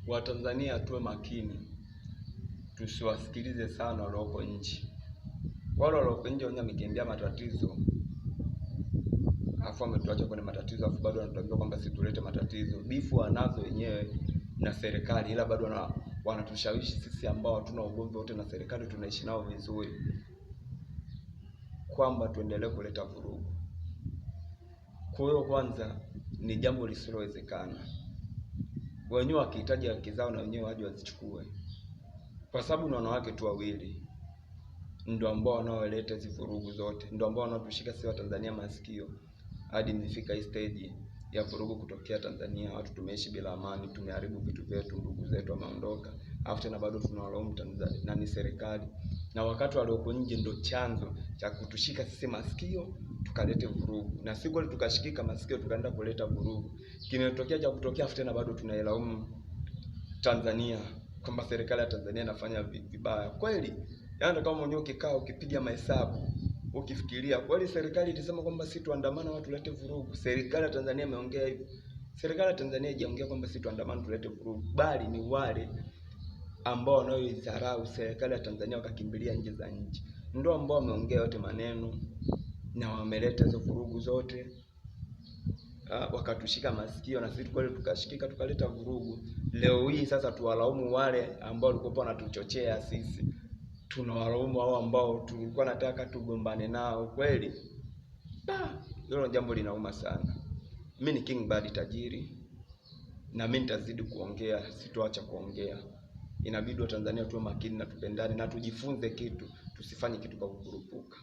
Watanzania tuwe makini, tusiwasikilize sana walioko nje. Wale walioko nje wenyewe wamekimbia matatizo, afu wametuacha kwenye matatizo, afu bado wanatuambia kwamba sisi tulete matatizo. Bifu wanazo wenyewe na serikali, ila bado wanatushawishi sisi ambao hatuna ugomvi wote na serikali, tunaishi nao vizuri, kwamba tuendelee kuleta vurugu. Kwa hiyo kwanza ni jambo lisilowezekana. Wenyewe wakihitaji haki zao na wenyewe waje wazichukue, kwa sababu ni wanawake tu wawili ndio ambao wanaoleta hizo vurugu zote, ndio ambao wanatushika sisi Watanzania masikio hadi nifika hii stage ya vurugu kutokea Tanzania. Watu tumeishi bila amani, tumeharibu vitu vyetu, ndugu zetu wameondoka, afu tena bado tunawalaumu Tanzania na ni serikali, na wakati walioko nje ndio chanzo cha kutushika sisi masikio tukalete vurugu. Na siku ile tukashikika masikio tukaenda kuleta vurugu, kimetokea cha kutokea, afu tena bado tunailaumu Tanzania kwamba serikali ya Tanzania inafanya vibaya. Kweli? Yaani kama mwenyewe ukikaa ukipiga mahesabu ukifikiria, kweli serikali ilisema kwamba sisi tuandamana watu tulete vurugu? Serikali ya Tanzania imeongea hivyo? Serikali ya Tanzania haijaongea kwamba sisi tuandamana tulete vurugu, bali ni wale ambao wanaoidharau serikali ya Tanzania wakakimbilia nje za nchi ndio ambao wameongea yote maneno na wameleta hizo vurugu zote, wakatushika masikio na sisi kweli tukashikika tukaleta vurugu. Leo hii sasa tuwalaumu wale ambao walikuwa wanatuchochea sisi, tunawalaumu hao ambao tulikuwa nataka tugombane nao? Kweli? Hilo jambo linauma sana. Mimi ni King Bad tajiri, na mimi nitazidi kuongea, sitoacha kuongea. Inabidi Watanzania tuwe makini na tupendane na tujifunze kitu, tusifanye kitu kwa kukurupuka.